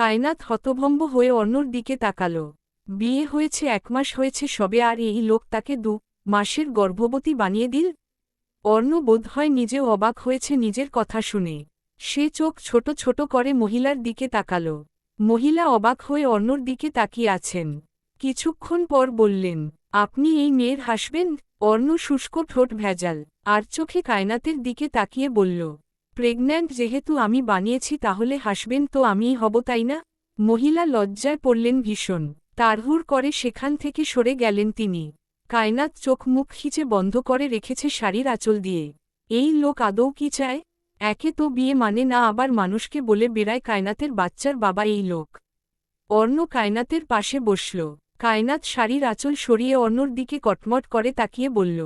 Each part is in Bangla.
কায়নাত হতভম্ব হয়ে অর্ণর দিকে তাকাল। বিয়ে হয়েছে 1 মাস হয়েছে সবে, আর এই লোক তাকে 2 মাসের গর্ভবতী বানিয়ে দিল। অর্ণ বোধহয় নিজেও অবাক হয়েছে নিজের কথা শুনে। সে চোখ ছোট ছোট করে মহিলার দিকে তাকাল। মহিলা অবাক হয়ে অর্ণর দিকে তাকিয়ে আছেন। কিছুক্ষণ পর বললেন, আপনি এই মেয়ের হাসবেন্ড? অর্ণ শুষ্ক ঠোঁট ভেজাল আর চোখে কায়নাতের দিকে তাকিয়ে বলল, প্রেগন্যান্ট যেহেতু আমি বানিয়েছি তাহলে হাসবেন্ড তো আমিই হব, তাই না? মহিলা লজ্জায় পড়লেন ভীষণ। তাড়হুড় করে সেখান থেকে সরে গেলেন তিনি। কায়নাত চোখ মুখ খিচে বন্ধ করে রেখেছে শাড়ির আঁচল দিয়ে। এই লোক আদৌ কি চায়? একে তো বিয়ে মানে না, আবার মানুষকে বলে বেড়ায় কায়নাতের বাচ্চার বাবা এই লোক। অর্ণ কায়নাতের পাশে বসল। কায়নাত শাড়ির আঁচল সরিয়ে অর্ণর দিকে কটমট করে তাকিয়ে বলল,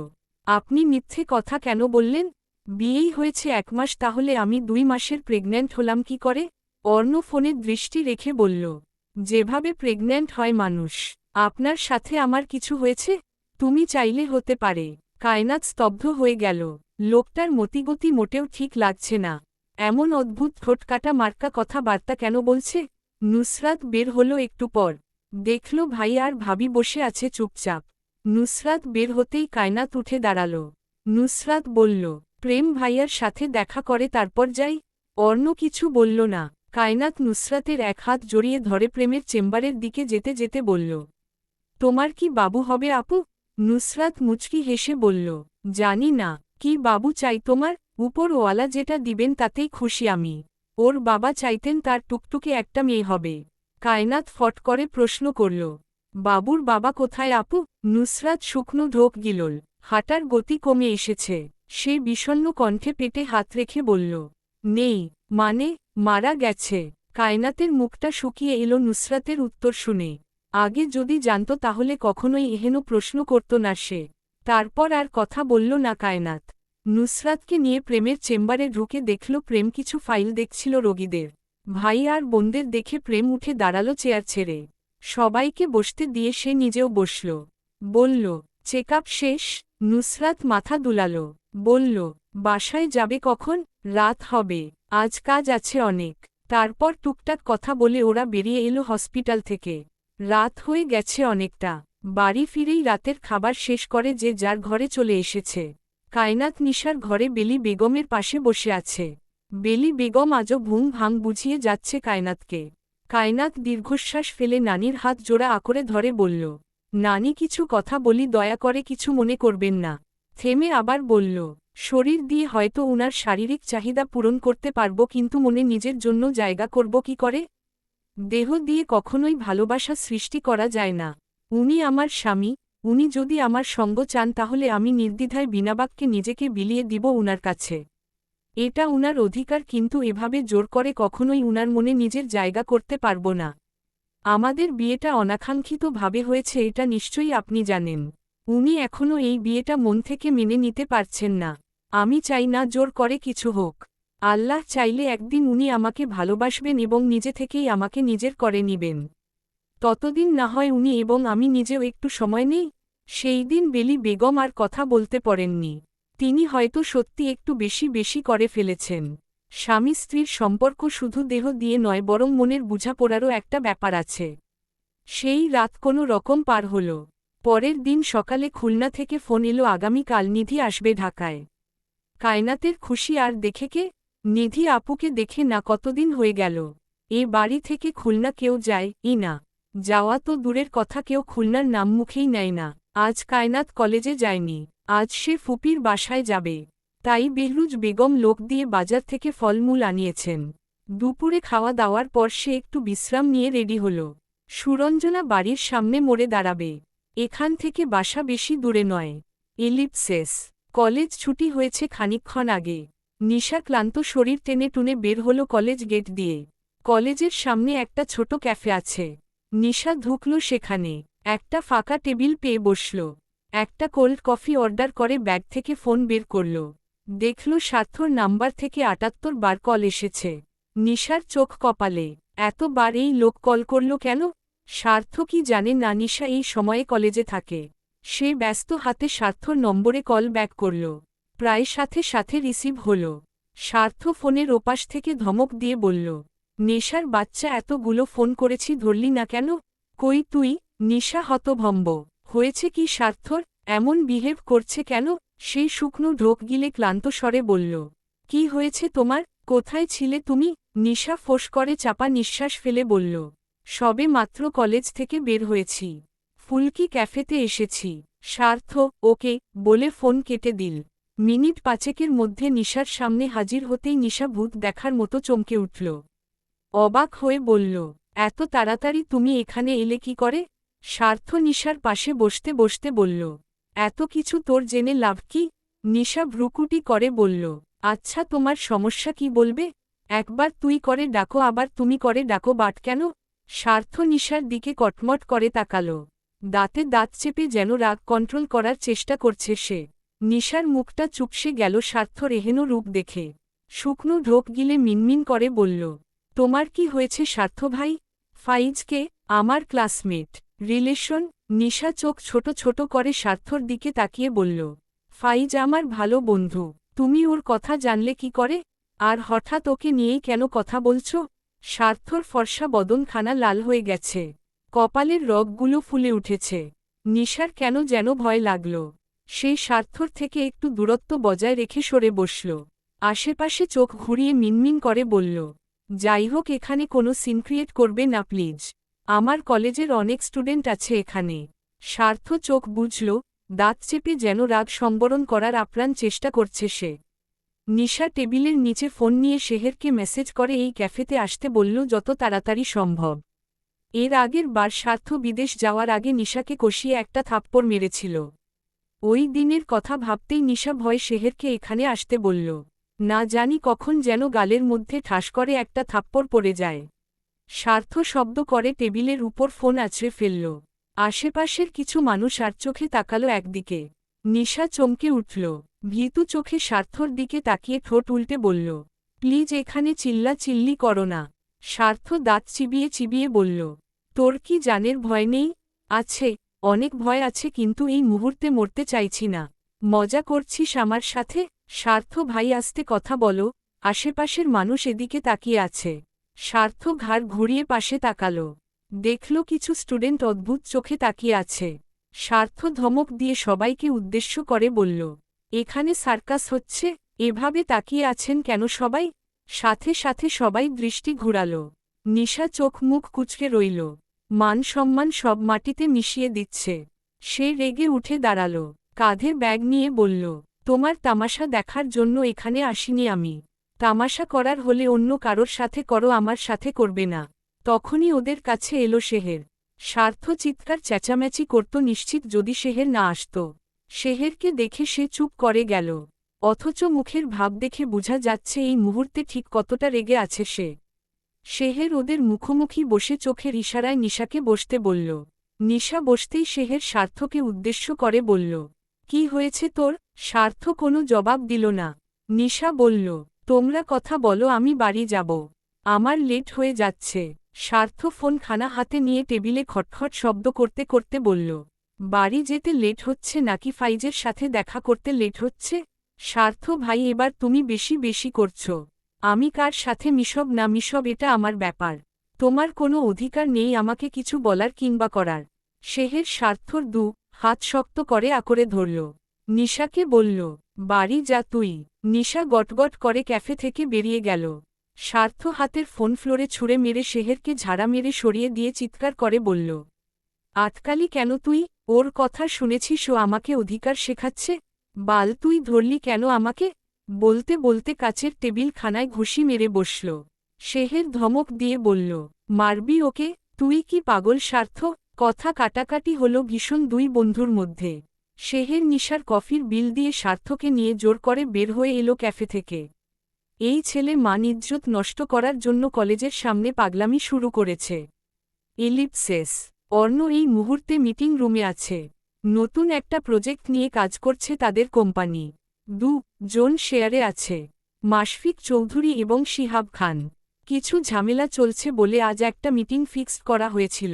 আপনি মিথ্যে কথা কেন বললেন? বিয়েই হয়েছে 1 মাস, তাহলে আমি 2 মাসের প্রেগন্যান্ট হলাম কি করে? অর্ণ ফোনে দৃষ্টি রেখে বলল, যেভাবে প্রেগন্যান্ট হয় মানুষ। আপনার সাথে আমার কিছু হয়েছে? তুমি চাইলে হতে পারে। কায়নাত স্তব্ধ হয়ে গেল। লোকটার মতিগতি মোটেও ঠিক লাগছে না। এমন অদ্ভুত ঠোঁটকাটা মার্কা কথাবার্তা কেন বলছে? নুসরাত বের হলো একটু পর। দেখল ভাই আর ভাবি বসে আছে চুপচাপ। নুসরাত বের হতেই কায়নাত উঠে দাঁড়াল। নুসরাত বলল, প্রেম ভাইয়ার সাথে দেখা করে তারপর যাই। অর্ণ কিছু বলল না। কায়নাত নুসরাতের এক হাত জড়িয়ে ধরে প্রেমের চেম্বারের দিকে যেতে যেতে বলল, তোমার কি বাবু হবে আপু? নুসরাত মুচকি হেসে বলল, জানি না। কি বাবু চাই তোমার? উপরওয়ালা যেটা দিবেন তাতেই খুশি আমি। ওর বাবা চাইতেন তার টুকটুকে একটা মেয়ে হবে। কায়নাত ফট করে প্রশ্ন করল, বাবুর বাবা কোথায় আপু? নুসরাত শুকনো ঢোক গিলল। হাঁটার গতি কমে এসেছে। সে বিষণ্ণ কণ্ঠে পেটে হাত রেখে বলল, নেই। মানে? মারা গেছে। কায়নাতের মুখটা শুকিয়ে এলো নুসরাতের উত্তর শুনে। আগে যদি জানত তাহলে কখনোই এহেন প্রশ্ন করত না সে। তারপর আর কথা বলল না কায়নাত। নুসরাতকে নিয়ে প্রেমের চেম্বারে ঢুকে দেখল প্রেম কিছু ফাইল দেখছিল রোগীদের। ভাই আর বোনদের দেখে প্রেম উঠে দাঁড়ালো চেয়ার ছেড়ে। সবাইকে বসতে দিয়ে সে নিজেও বসল। বলল, চেকআপ শেষ? নুসরাত মাথা দুলাল। বলল, বাসায় যাবে কখন? রাত হবে। আজ কাজ আছে অনেক। তারপর টুকটাক কথা বলে ওরা বেরিয়ে এলো হসপিটাল থেকে। রাত হয়ে গেছে অনেকটা। বাড়ি ফিরেই রাতের খাবার শেষ করে যে যার ঘরে চলে এসেছে। কায়নাত নিশার ঘরে বেলি বেগমের পাশে বসে আছে। বেলি বেগম আজও ঘুম ভাঙ বুঝিয়ে যাচ্ছে কায়নাতকে। কায়নাত দীর্ঘশ্বাস ফেলে নানির হাত জোড়া আঁকড়ে ধরে বলল, নানি কিছু কথা বলি, দয়া করে কিছু মনে করবেন না। থেমে আবার বলল, শরীর দিয়ে হয়তো উনার শারীরিক চাহিদা পূরণ করতে পারব, কিন্তু মনে নিজের জন্য জায়গা করব কি করে? দেহ দিয়ে কখনোই ভালোবাসা সৃষ্টি করা যায় না। উনি আমার স্বামী। উনি যদি আমার সঙ্গ চান তাহলে আমি নির্দ্বিধায় বিনাবাক্যে নিজেকে বিলিয়ে দিব উনার কাছে। এটা উনার অধিকার, কিন্তু এভাবে জোর করে কখনোই উনার মনে নিজের জায়গা করতে পারব না। আমাদের বিয়েটা অনাকাঙ্ক্ষিতভাবে হয়েছে, এটা নিশ্চয়ই আপনি জানেন। উনি এখনও এই বিয়েটা মন থেকে মেনে নিতে পারছেন না। আমি চাই না জোর করে কিছু হোক। আল্লাহ চাইলে একদিন উনি আমাকে ভালোবাসবেন এবং নিজে থেকেই আমাকে নিজের করে নিবেন। ততদিন না হয় উনি এবং আমি নিজেও একটু সময় নেই। সেই দিন বেলি বেগম আর কথা বলতে পারেননি। তিনি হয়তো সত্যি একটু বেশি বেশি করে ফেলেছেন। স্বামী স্ত্রীর সম্পর্ক শুধু দেহ দিয়ে নয়, বরং মনের বোঝাপড়ারও একটা ব্যাপার আছে। সেই রাত কোনো রকম পার হল। পরের দিন সকালে খুলনা থেকে ফোন এলো, আগামীকাল নিধি আসবে ঢাকায়। কায়নাতের খুশি আর দেখে কে? নিধি আপুকে দেখে না কতদিন হয়ে গেল। এ বাড়ি থেকে খুলনা কেউ যায় না। যাওয়া তো দূরের কথা, কেউ খুলনার নাম মুখেই নেয় না। আজ কায়নাত কলেজে যায়নি। আজ সে ফুপির বাসায় যাবে। তাই বেহরুজ বেগম লোক দিয়ে বাজার থেকে ফলমূল আনিয়েছেন। দুপুরে খাওয়া দাওয়ার পর সে একটু বিশ্রাম নিয়ে রেডি হল। সুরঞ্জনা বাড়ির সামনে মোড়ে দাঁড়াবে। এখান থেকে বাসা বেশি দূরে নয়। এলিপসেস। কলেজ ছুটি হয়েছে খানিকক্ষণ আগে। নিশা ক্লান্ত শরীর টেনে টুনে বের হলো কলেজ গেট দিয়ে। কলেজের সামনে একটা ছোট ক্যাফে আছে। নিশা ঢুকল সেখানে। একটা ফাঁকা টেবিল পেয়ে বসল। একটা কোল্ড কফি অর্ডার করে ব্যাগ থেকে ফোন বের করল। দেখল সার্থর নাম্বার থেকে ৭৮ বার কল এসেছে। নিশার চোখ কপালে। এতবার এই লোক কল করল কেন? সার্থ কি জানে না নিশা এই সময়ে কলেজে থাকে? সে ব্যস্ত হাতে সার্থর নম্বরে কল ব্যাক করল। প্রায় সাথে সাথে রিসিভ হল। সার্থ ফোনের ওপাশ থেকে ধমক দিয়ে বলল, নেশার বাচ্চা, এতগুলো ফোন করেছি ধরলি না কেন? কই তুই? নিশা হতভম্ব হয়েছে কি স্বার্থর, এমন বিহেভ করছে কেন? সেই শুকনো ঢোক গিলে ক্লান্ত স্বরে বলল। কি হয়েছে তোমার? কোথায় ছিলে তুমি? নিশা ফোঁস করে চাপা নিঃশ্বাস ফেলে বলল। সবে মাত্র কলেজ থেকে বের হয়েছি। ফুলকি ক্যাফেতে এসেছি। স্বার্থ, ওকে, বলে ফোন কেটে দিল। মিনিট পাঁচেকের মধ্যে নিশার সামনে হাজির হতেই নিশা ভূত দেখার মতো চমকে উঠল। অবাক হয়ে বলল, এত তাড়াতাড়ি তুমি এখানে এলে কি করে? স্বার্থ নিশার পাশে বসতে বসতে বলল, এত কিছু তোর জেনে লাভ কি? নিশা ভ্রুকুটি করে বলল, আচ্ছা তোমার সমস্যা কি বলবে? একবার তুই করে ডাকো আবার তুমি করে ডাকো, বাট কেন? স্বার্থ নিশার দিকে কটমট করে তাকাল। দাঁতে দাঁত চেপে যেন রাগ কন্ট্রোল করার চেষ্টা করছে সে। নিশার মুখটা চুপসে গেল স্বার্থর এহেন রূপ দেখে। শুকনো ঢোক গিলে মিনমিন করে বলল, তোমার কি হয়েছে স্বার্থ ভাই? ফাইজকে? আমার ক্লাসমেট। রিলেশন? নিশা চোখ ছোট ছোট করে স্বার্থর দিকে তাকিয়ে বলল, ফাইজ আমার ভালো বন্ধু। তুমি ওর কথা জানলে কি করে? আর হঠাৎ ওকে নিয়েই কেন কথা বলছ? স্বার্থর ফর্সা বদনখানা লাল হয়ে গেছে। কপালের রগগুলো ফুলে উঠেছে। নিশার কেন যেন ভয় লাগল। সেই স্বার্থর থেকে একটু দূরত্ব বজায় রেখে সরে বসল। আশেপাশে চোখ ঘুরিয়ে মিনমিন করে বলল, যাই হোক, এখানে কোনো সিন ক্রিয়েট করবে না প্লিজ। আমার কলেজের অনেক স্টুডেন্ট আছে এখানে। স্বার্থ চোখ বুঝল, দাঁত চেপে যেন রাগ সম্বরণ করার আপ্রাণ চেষ্টা করছে সে। নিশা টেবিলের নিচে ফোন নিয়ে শেহেরকে মেসেজ করে এই ক্যাফেতে আসতে বলল যত তাড়াতাড়ি সম্ভব। এর আগের বার স্বার্থ বিদেশ যাওয়ার আগে নিশাকে কষিয়ে একটা থাপ্পড় মেরেছিল। ওই দিনের কথা ভাবতেই নিশা ভয় শেহেরকে এখানে আসতে বলল। না জানি কখন যেন গালের মধ্যে ঠাস করে একটা থাপ্পড় পড়ে যায়। স্বার্থ শব্দ করে টেবিলের উপর ফোন আছড়ে ফেলল। আশেপাশের কিছু মানুষ আর চোখে তাকালো একদিকে। নিশা চমকে উঠল। ভীতু চোখে স্বার্থর দিকে তাকিয়ে ঠোঁট উল্টে বলল, প্লিজ এখানে চিল্লা চিল্লি করো না। স্বার্থ দাঁত চিবিয়ে চিবিয়ে বলল, তোর কি জানের ভয় নেই? আছে, অনেক ভয় আছে, কিন্তু এই মুহূর্তে মরতে চাইছি না। মজা করছিস আমার সাথে? স্বার্থ ভাই আস্তে কথা বলো, আশেপাশের মানুষ এদিকে তাকিয়ে আছে। স্বার্থ ঘাড় ঘুরিয়ে পাশে তাকাল। দেখল কিছু স্টুডেন্ট অদ্ভুত চোখে তাকিয়ে আছে। স্বার্থ ধমক দিয়ে সবাইকে উদ্দেশ্য করে বলল, এখানে সার্কাস হচ্ছে? এভাবে তাকিয়ে আছেন কেন সবাই? সাথে সাথে সবাই দৃষ্টি ঘুরাল। নিশা চোখ মুখ কুঁচকে রইল। মান সম্মান সব মাটিতে মিশিয়ে দিচ্ছে। সে রেগে উঠে দাঁড়াল। কাঁধে ব্যাগ নিয়ে বলল, তোমার তামাশা দেখার জন্য এখানে আসিনি আমি। তামাশা করার হলে অন্য কারোর সাথে করো, আমার সাথে করবে না। তখনই ওদের কাছে এলো শেহের। স্বার্থ চিৎকার চেঁচামেচি করত নিশ্চিত যদি শেহের না আসত। শেহেরকে দেখে সে চুপ করে গেল। অথচ মুখের ভাব দেখে বোঝা যাচ্ছে এই মুহূর্তে ঠিক কতটা রেগে আছে সে। শেহের ওদের মুখোমুখি বসে চোখের ইশারায় নিশাকে বসতে বলল। নিশা বসতেই শেহের স্বার্থকে উদ্দেশ্য করে বলল, কি হয়েছে তোর? স্বার্থ কোনো জবাব দিল না। নিশা বলল, তোমরা কথা বলো, আমি বাড়ি যাব। আমার লেট হয়ে যাচ্ছে। স্বার্থ ফোন খানা হাতে নিয়ে টেবিলে খটখট শব্দ করতে করতে বলল, বাড়ি যেতে লেট হচ্ছে নাকি ফাইজের সাথে দেখা করতে লেট হচ্ছে? স্বার্থ ভাই, এবার তুমি বেশি বেশি করছো। আমি কার সাথে মিশব না মিশব এটা আমার ব্যাপার। তোমার কোনো অধিকার নেই আমাকে কিছু বলার কিংবা করার। শেহের স্বার্থর হাত শক্ত করে আঁকড়ে ধরল। নিশাকে বলল, বাড়ি যা তুই। নিশা গটগট করে ক্যাফে থেকে বেরিয়ে গেল। স্বার্থ হাতের ফোন ফ্লোরে ছুঁড়ে মেরে শেহেরকে ঝাড়া মেরে সরিয়ে দিয়ে চিৎকার করে বলল, আটকালি কেন তুই? ওর কথা শুনেছিস ও আমাকে অধিকার শেখাচ্ছে? বাল, তুই ধরলি কেন আমাকে? বলতে বলতে কাচের টেবিল খানায় ঘুষি মেরে বসল। শেহের ধমক দিয়ে বলল, মারবি ওকে? তুই কি পাগল স্বার্থ? কথা কাটাকাটি হলো ভীষণ দুই বন্ধুর মধ্যে। শেহের নিশার কফির বিল দিয়ে স্বার্থকে নিয়ে জোর করে বের হয়ে এলো ক্যাফে থেকে। এই ছেলে মান ইজ্জত নষ্ট করার জন্য কলেজের সামনে পাগলামি শুরু করেছে। এলিপসেস। অর্ণ এই মুহূর্তে মিটিং রুমে আছে। নতুন একটা প্রজেক্ট নিয়ে কাজ করছে তাদের কোম্পানি। জন শেয়ারে আছে, মাশফিক চৌধুরী এবং শিহাব খান। কিছু ঝামেলা চলছে বলে আজ একটা মিটিং ফিক্সড করা হয়েছিল।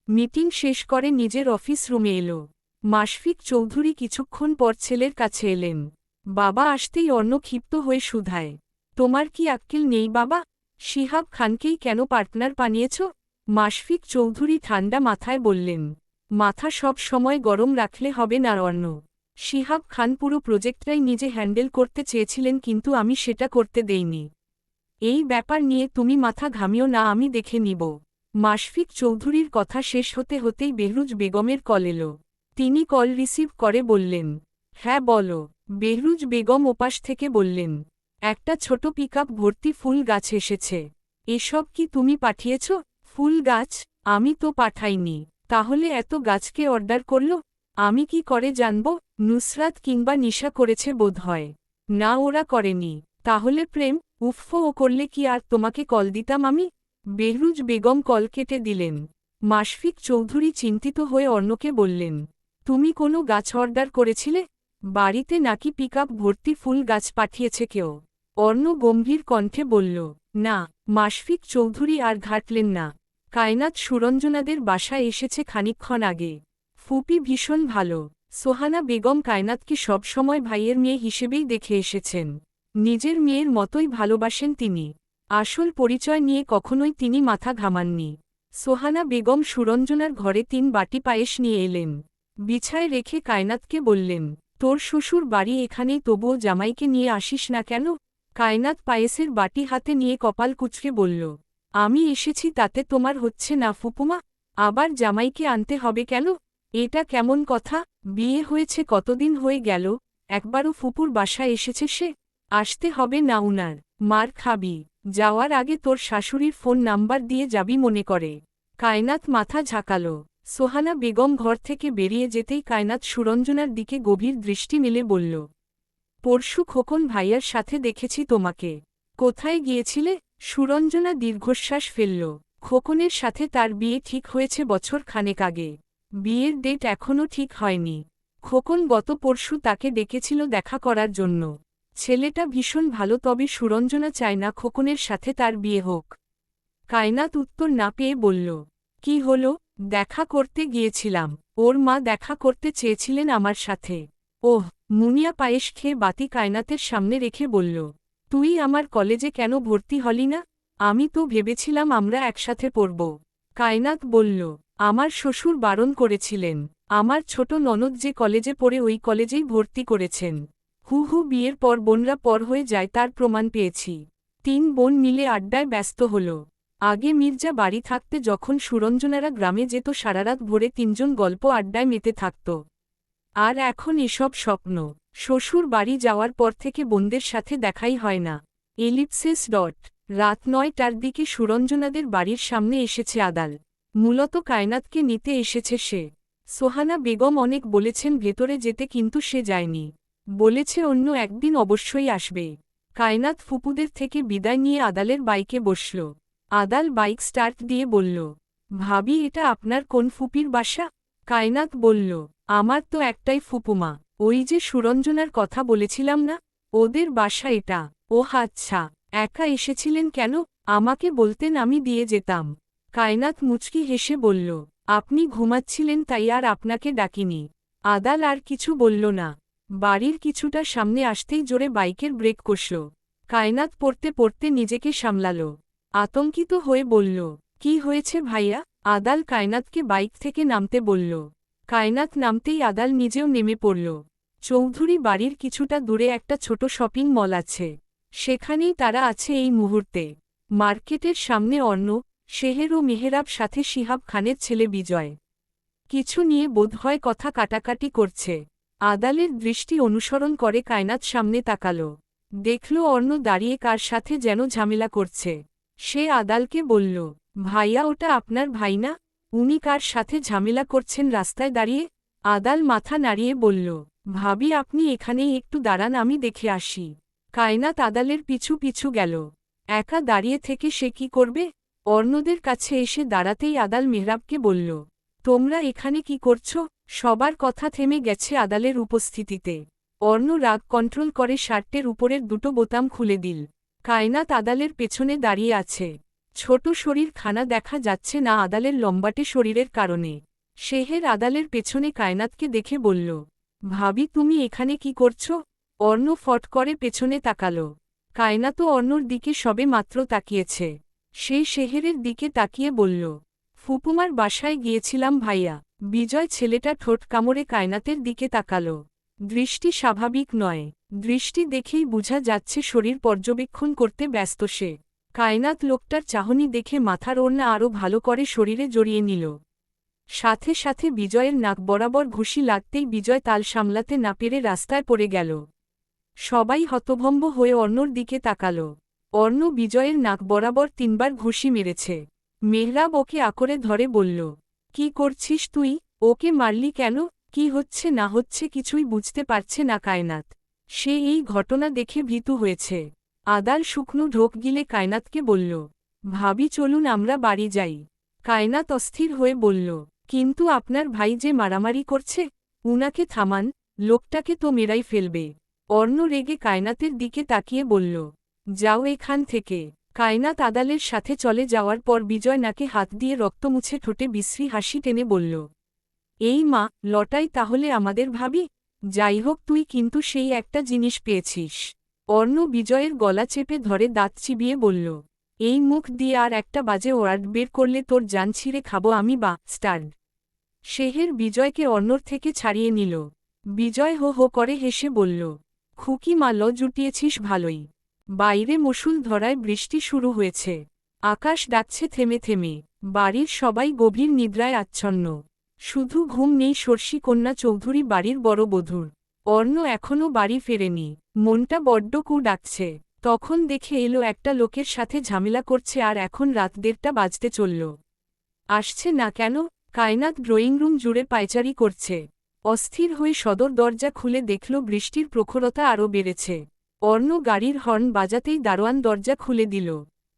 মিটিং শেষ করে নিজের অফিস রুমে এলো। মাশফিক চৌধুরী কিছুক্ষণ পর ছেলের কাছে এলেন। বাবা আসতেই অর্ণ ক্ষিপ্ত হয়ে শুধায়, তোমার কি আক্কেল নেই বাবা? শিহাব খানকেই কেন পার্টনার বানিয়েছ? মাশফিক চৌধুরী ঠান্ডা মাথায় বললেন, মাথা সব সময় গরম রাখলে হবে না অর্ণ। শিহাব খান পুরো প্রজেক্টটাই নিজে হ্যান্ডেল করতে চেয়েছিলেন কিন্তু আমি সেটা করতে দেইনি। এই ব্যাপার নিয়ে তুমি মাথা ঘামিও না, আমি দেখে নিব। মাশফিক চৌধুরীর কথা শেষ হতে হতেই বেহরুজ বেগমের কল এলো। তিনি কল রিসিভ করে বললেন, হ্যাঁ বলো। বেহরুজ বেগম ওপাশ থেকে বললেন, একটা ছোট পিকআপ ভর্তি ফুল গাছ এসেছে। এসব কি তুমি পাঠিয়েছ? ফুল গাছ? আমি তো পাঠাইনি। তাহলে এত গাছকে অর্ডার করল? আমি কি করে জানব? নুসরাত কিংবা নিশা করেছে বোধহয়। না, ওরা করেনি। তাহলে প্রেম? উফফো, ও করলে কি আর তোমাকে কল দিতাম আমি? বেহরুজ বেগম কল কেটে দিলেন। মাশফিক চৌধুরী চিন্তিত হয়ে অর্ণকে বললেন, তুমি কোনো গাছ অর্ডার করেছিলে? বাড়িতে নাকি পিকআপ ভর্তি ফুল গাছ পাঠিয়েছে কেউ? অর্ণ গম্ভীর কণ্ঠে বলল, না। মাশফিক চৌধুরী আর ঘাটলেন না। কায়নাত সুরঞ্জনাদের বাসায় এসেছে খানিকক্ষণ আগে। ফুপি ভীষণ ভালো। সোহানা বেগম কায়নাতকে সবসময় ভাইয়ের মেয়ে হিসেবেই দেখে এসেছেন। নিজের মেয়ের মতোই ভালোবাসেন তিনি। আসল পরিচয় নিয়ে কখনোই তিনি মাথা ঘামাননি। সোহানা বেগম সুরঞ্জনার ঘরে 3 বাটি পায়েস নিয়ে এলেন। বিছায় রেখে কায়নাতকে বললেন, তোর শ্বশুর বাড়ি এখানেই, তবুও জামাইকে নিয়ে আসিস না কেন? কায়নাত পায়েসের বাটি হাতে নিয়ে কপাল কুঁচকে বলল, আমি এসেছি তাতে তোমার হচ্ছে না ফুপুমা? আবার জামাইকে আনতে হবে কেন? এটা কেমন কথা? বিয়ে হয়েছে কতদিন হয়ে গেল, একবারও ফুপুর বাসায় এসেছে সে? আসতে হবে না উনার। মার খাবি। যাওয়ার আগে তোর শাশুড়ির ফোন নাম্বার দিয়ে যাবি মনে করে। কায়নাত মাথা ঝাঁকালো। সোহানা বেগম ঘর থেকে বেরিয়ে যেতেই কায়নাত সুরঞ্জনার দিকে গভীর দৃষ্টি মেলে বলল, পরশু খোকন ভাইয়ার সাথে দেখেছি তোমাকে। কোথায় গিয়েছিলে? সুরঞ্জনা দীর্ঘশ্বাস ফেলল। খোকনের সাথে তার বিয়ে ঠিক হয়েছে বছর খানেক আগে। বিয়ের ডেট এখনও ঠিক হয়নি। খোকন গত পরশু তাকে ডেকেছিল দেখা করার জন্য। ছেলেটা ভীষণ ভালো, তবে সুরঞ্জনা চায় না খোকনের সাথে তার বিয়ে হোক। কায়নাত উত্তর না পেয়ে বলল, কি হলো? দেখা করতে গিয়েছিলাম। ওর মা দেখা করতে চেয়েছিলেন আমার সাথে। ওহ। মুনিয়া পায়েস খেয়ে বাতি কায়নাতের সামনে রেখে বলল, তুই আমার কলেজে কেন ভর্তি হলি না? আমি তো ভেবেছিলাম আমরা একসাথে পড়ব। কায়নাত বলল, আমার শ্বশুর বারণ করেছিলেন। আমার ছোট ননদ যে কলেজে পড়ে ওই কলেজেই ভর্তি করেছেন। বিয়ের পর বোনরা পর হয়ে যায় তার প্রমাণ পেয়েছি। 3 বোন মিলে আড্ডায় ব্যস্ত হল। আগে মির্জা বাড়ি থাকতে যখন সুরঞ্জনারা গ্রামে যেত সারারাত ভরে 3 জন গল্প আড্ডায় মেতে থাকত। আর এখন এসব স্বপ্ন। শ্বশুর বাড়ি যাওয়ার পর থেকে বোনদের সাথে দেখাই হয় না। রাত 9টার দিকে সুরঞ্জনাদের বাড়ির সামনে এসেছে আদাল। মূলত কায়নাতকে নিতে এসেছে সে। সোহানা বেগম অনেক বলেছেন ভেতরে যেতে, কিন্তু সে যায়নি। বলেছে অন্য একদিন অবশ্যই আসবে। কায়নাত ফুপুদের থেকে বিদায় নিয়ে আদালের বাইকে বসল। আদাল বাইক স্টার্ট দিয়ে বলল, ভাবি, এটা আপনার কোন ফুপির বাসা? কায়নাত বলল, আমার তো একটাই ফুপুমা, ওই যে সুরঞ্জনার কথা বলেছিলাম না, ওদের বাসা এটা। ওহ আচ্ছা, একা এসেছিলেন কেন? আমাকে বলতেন আমি দিয়ে যেতাম। কায়নাত মুচকি হেসে বলল, আপনি ঘুমাচ্ছিলেন তাই আর আপনাকে ডাকিনি। আদাল আর কিছু বলল না। বাড়ির কিছুটা সামনে আসতেই জোরে বাইকের ব্রেক কষল। কায়নাত পড়তে পড়তে নিজেকে সামলাল। আতঙ্কিত হয়ে বলল, কি হয়েছে ভাইয়া? আদাল কায়নাতকে বাইক থেকে নামতে বলল। কায়নাত নামতেই আদাল নিজেও নেমে পড়ল। চৌধুরী বাড়ির কিছুটা দূরে একটা ছোট শপিং মল আছে। সেখানেই তারা আছে এই মুহূর্তে। মার্কেটের সামনে অর্ণ, শেহের ও মেহেরাব সাথে শিহাব খানের ছেলে বিজয়। কিছু নিয়ে বোধহয় কথা কাটাকাটি করছে। আদালের দৃষ্টি অনুসরণ করে কায়নাত সামনে তাকাল। দেখল অর্ণ দাঁড়িয়ে কার সাথে যেন ঝামেলা করছে। সে আদালকে বলল, ভাইয়া, ওটা আপনার ভাই না? উনি কার সাথে ঝামেলা করছেন রাস্তায় দাঁড়িয়ে? আদাল মাথা নাড়িয়ে বলল, ভাবি, আপনি এখানেই একটু দাঁড়ান, আমি দেখে আসি। কায়নাত আদালের পিছু পিছু গেল। একা দাঁড়িয়ে থেকে সে কি করবে? অর্ণদের কাছে এসে দাঁড়াতেই আদাল মেহরাবকে বলল, তোমরা এখানে কি করছো? সবার কথা থেমে গেছে আদালের উপস্থিতিতে। অর্ণ রাগ কন্ট্রোল করে শার্টের উপরের দুটো বোতাম খুলে দিল। কায়নাত আদালের পেছনে দাঁড়িয়ে আছে। ছোট শরীর খানা দেখা যাচ্ছে না আদালের লম্বাটে শরীরের কারণে। শেহের আদালের পেছনে কায়নাতকে দেখে বলল, ভাবি, তুমি এখানে কি করছো? অর্ণ ফট করে পেছনে তাকাল। কায়নাত অর্ণর দিকে সবে মাত্র তাকিয়েছে। সেই শেহেরের দিকে তাকিয়ে বলল, ফুপুমার বাসায় গিয়েছিলাম ভাইয়া। বিজয় ছেলেটা ঠোঁট কামড়ে কায়নাতের দিকে তাকাল। দৃষ্টি স্বাভাবিক নয়। দৃষ্টি দেখেই বোঝা যাচ্ছে শরীর পর্যবেক্ষণ করতে ব্যস্ত সে। কায়নাত লোকটার চাহনি দেখে মাথার ওড়না আরও ভালো করে শরীরে জড়িয়ে নিল। সাথে সাথে বিজয়ের নাক বরাবর ঘুষি লাগতেই বিজয় তাল সামলাতে না পেরে রাস্তায় পড়ে গেল। সবাই হতভম্ব হয়ে অর্ণর দিকে তাকাল। অর্ণ বিজয়ের নাক বরাবর 3 বার ঘুষি মেরেছে। মেহরাব ওকে আঁকড়ে ধরে বলল, কি করছিস তুই? ওকে মারলি কেন? কি হচ্ছে না হচ্ছে কিছুই বুঝতে পারছে না কায়নাত। সে এই ঘটনা দেখে ভীতু হয়েছে। আদাল শুকনো ঢোক গিলে কায়নাতকে বলল, ভাবি চলুন আমরা বাড়ি যাই। কায়নাত অস্থির হয়ে বলল, কিন্তু আপনার ভাই যে মারামারি করছে, উনাকে থামান, লোকটাকে তো মেরাই ফেলবে। অর্ণ রেগে কায়নাতের দিকে তাকিয়ে বলল, যাও এখান থেকে। কায়নাত আদালের সাথে চলে যাওয়ার পর বিজয় নাকে হাত দিয়ে রক্ত মুছে ঠোঁটে বিশ্রী হাসি টেনে বলল, এই মা, লটাই তাহলে আমাদের ভাবি? যাই হোক তুই কিন্তু সেই একটা জিনিস পেয়েছিস। অর্ণ বিজয়ের গলা চেপে ধরে দাঁত চিবিয়ে বলল, এই মুখ দিয়ে আর একটা বাজে ওয়ার্ড বের করলে তোর জান ছিঁড়ে খাবো আমি বা স্টার্ড। শেহের বিজয়কে অর্ণর থেকে ছাড়িয়ে নিল। বিজয় হো হো করে হেসে বলল, খুকি মাল্য জুটিয়েছিস ভালোই। বাইরে মুষল ধরায় বৃষ্টি শুরু হয়েছে। আকাশ ডাকছে থেমে থেমে। বাড়ির সবাই গভীর নিদ্রায় আচ্ছন্ন। শুধু ঘুম নেই শর্ষী কন্যা চৌধুরী বাড়ির বড় বধূর। অর্ণ এখনও বাড়ি ফেরেনি। মনটা বড্ড কু ডাকছে। তখন দেখে এলো একটা লোকের সাথে ঝামেলা করছে আর এখন রাত 1:30 বাজতে চলল। আসছে না কেন? কায়নাত ড্রয়িং রুম জুড়ে পায়চারি করছে। অস্থির হয়ে সদর দরজা খুলে দেখল বৃষ্টির প্রখরতা আরও বেড়েছে। অর্ণ গাড়ির হর্ন বাজাতেই দারোয়ান দরজা খুলে দিল।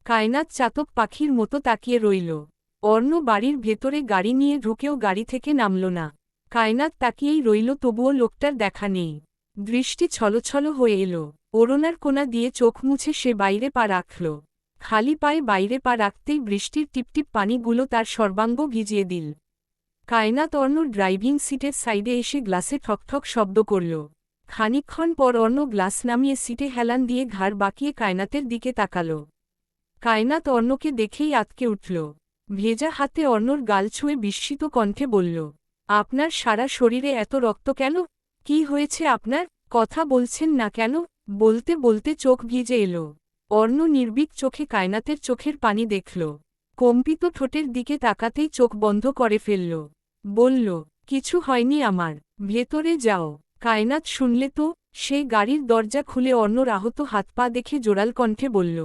কায়নাত চাতক পাখির মতো তাকিয়ে রইল। অর্ণ বাড়ির ভেতরে গাড়ি নিয়ে ঢুকেও গাড়ি থেকে নামল না। কায়নাত তাকিয়েই রইল, তবুও লোকটার দেখা নেই। দৃষ্টি ছলছল হয়ে এলো। ওড়নার কোনা দিয়ে চোখ মুছে সে বাইরে পা রাখল। খালি পায়ে বাইরে পা রাখতেই বৃষ্টির টিপটিপ পানিগুলো তার সর্বাঙ্গ ভিজিয়ে দিল। কায়নাত অর্ণর ড্রাইভিং সিটের সাইডে এসে গ্লাসে ঠকঠক শব্দ করল। খানিকক্ষণ পর অর্ণ গ্লাস নামিয়ে সিটে হেলান দিয়ে ঘাড় বাঁকিয়ে কায়নাতের দিকে তাকাল। কায়নাত অর্ণকে দেখেই আঁতকে উঠল। ভেজা হাতে অর্ণর গাল ছুঁয়ে বিস্মিত কণ্ঠে বলল, আপনার সারা শরীরে এত রক্ত কেন? কি হয়েছে আপনার? কথা বলছেন না কেন? বলতে বলতে চোখ ভিজে এলো। অর্ণ নির্বিক চোখে কায়নাতের চোখের পানি দেখল। কম্পিত ঠোঁটের দিকে তাকাতেই চোখ বন্ধ করে ফেলল। বলল, কিছু হয়নি আমার, ভেতরে যাও। কায়নাত শুনলে তো। সে গাড়ির দরজা খুলে অর্ণর আহত হাত পা দেখে জোরাল কণ্ঠে বলল,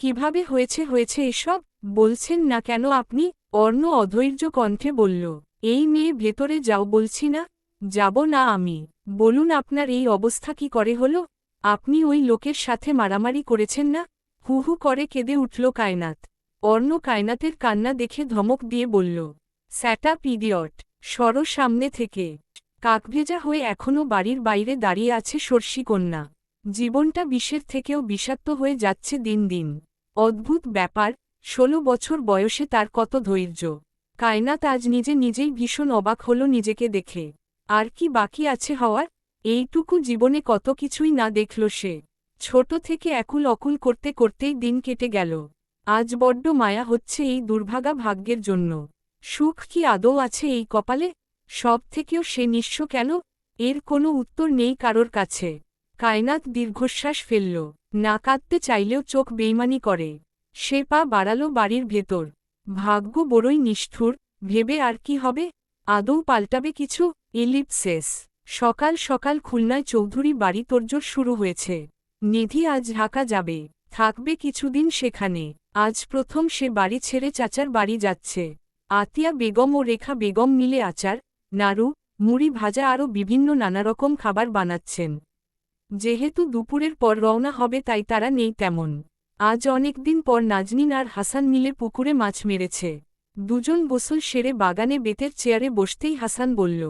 কিভাবে হয়েছে এসব? বলছেন না কেন আপনি? অর্ণ অধৈর্য কণ্ঠে বলল, এই মেয়ে ভেতরে যাও বলছি না। যাব না আমি। বলুন আপনার এই অবস্থা কি করে হলো? আপনি ওই লোকের সাথে মারামারি করেছেন না? হু হু করে কেঁদে উঠল কায়নাত। অর্ণ কায়নাতের কান্না দেখে ধমক দিয়ে বলল, স্যাটা পিডিয়ট, সরো সামনে থেকে। কাকভেজা হয়ে এখনও বাড়ির বাইরে দাঁড়িয়ে আছে শর্ষী কন্যা। জীবনটা বিষের থেকেও বিষাক্ত হয়ে যাচ্ছে দিন দিন। অদ্ভুত ব্যাপার, 16 বছর বয়সে তার কত ধৈর্য। কায়নাত আজ নিজেই ভীষণ অবাক হল নিজেকে দেখে। আর কি বাকি আছে হওয়ার? এইটুকু জীবনে কত কিছুই না দেখল সে। ছোট থেকে একুল অকুল করতে করতেই দিন কেটে গেল। আজ বড্ড মায়া হচ্ছে এই দুর্ভাগা ভাগ্যের জন্য। সুখ কি আদৌ আছে এই কপালে? সব থেকেও সে নিঃস্ব কেন? এর কোনো উত্তর নেই কারোর কাছে। কায়নাত দীর্ঘশ্বাস ফেলল। না কাঁদতে চাইলেও চোখ বেইমানি করে। সে পা বাড়ালো বাড়ির ভেতর। ভাগ্য বড়ই নিষ্ঠুর, ভেবে আর কি হবে? আদৌ পাল্টাবে কিছু? এলিপসেস। সকাল সকাল খুলনায় চৌধুরী বাড়ি তোড়জোড় শুরু হয়েছে। নিধি আজ ঢাকা যাবে, থাকবে কিছুদিন সেখানে। আজ প্রথম সে বাড়ি ছেড়ে চাচার বাড়ি যাচ্ছে। আতিয়া বেগম ও রেখা বেগম মিলে আচার, নাড়ু, মুড়ি ভাজা আরও বিভিন্ন নানারকম খাবার বানাচ্ছেন। যেহেতু দুপুরের পর রওনা হবে তাই তারা নেই তেমন। আজ অনেকদিন পর নাজনীন আর হাসান মিলে পুকুরে মাছ মেরেছে। দুজন গোসল সেরে বাগানে বেতের চেয়ারে বসতেই হাসান বলল,